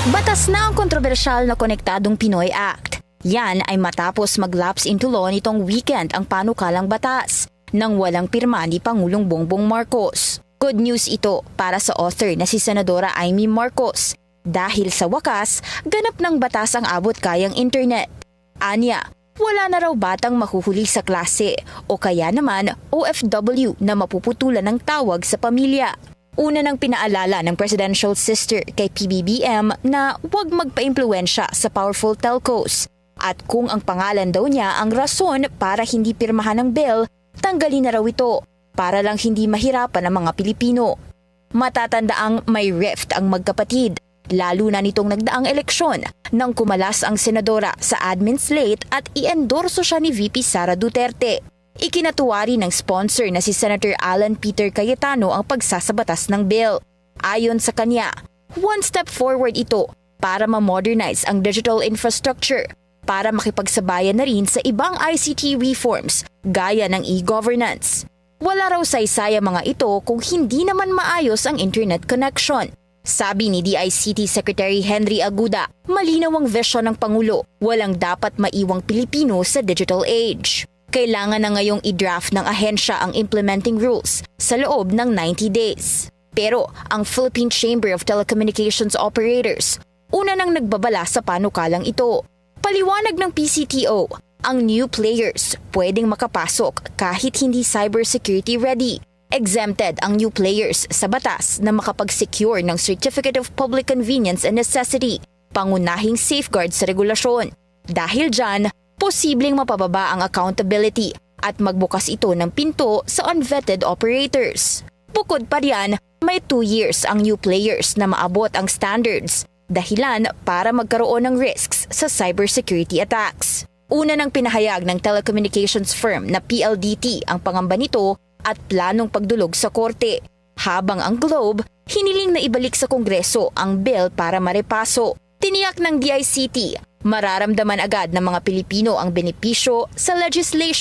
Batas na ang kontrobersyal na Konektadong Pinoy Act. Yan ay matapos mag-lapse into law nitong weekend ang panukalang batas nang walang pirma ni Pangulong Bongbong Marcos. Good news ito para sa author na si Senadora Amy Marcos dahil sa wakas, ganap ng batas ang abot kayang internet. Anya, wala na raw batang mahuhuli sa klase o kaya naman OFW na mapuputulan ng tawag sa pamilya. Una nang pinaalala ng presidential sister kay PBBM na huwag magpa-impluwensya sa powerful telcos at kung ang pangalan daw niya ang rason para hindi pirmahan ng bill, tanggalin na raw ito para lang hindi mahirapan ang mga Pilipino. Matatandaang may rift ang magkapatid, lalo na nitong nagdaang eleksyon nang kumalas ang senadora sa admin slate at i-endorso siya ni VP Sara Duterte. Ikinatuwari ng sponsor na si Senator Alan Peter Cayetano ang pagsasabatas ng bill. Ayon sa kanya, one step forward ito para ma-modernize ang digital infrastructure para makipagsabayan na rin sa ibang ICT reforms gaya ng e-governance. Wala raw saysay ang mga ito kung hindi naman maayos ang internet connection. Sabi ni DICT Secretary Henry Aguda, malinaw ang vision ng Pangulo, walang dapat maiwang Pilipino sa digital age. Kailangan na ngayong i-draft ng ahensya ang implementing rules sa loob ng 90 days. Pero ang Philippine Chamber of Telecommunications Operators, una nang nagbabala sa panukalang ito. Paliwanag ng PCTO, ang new players pwedeng makapasok kahit hindi cybersecurity ready. Exempted ang new players sa batas na makapag-secure ng Certificate of Public Convenience and Necessity, pangunahing safeguard sa regulasyon. Dahil dyan, posibleng mapababa ang accountability at magbukas ito ng pinto sa unvetted operators. Bukod pa riyan, may 2 years ang new players na maabot ang standards, dahilan para magkaroon ng risks sa cybersecurity attacks. Una nang pinahayag ng telecommunications firm na PLDT ang pangamba nito at planong pagdulog sa korte, habang ang Globe hiniling na ibalik sa Kongreso ang bill para marepaso. Tiniyak ng DICT, mararamdaman agad ng mga Pilipino ang benepisyo sa legislation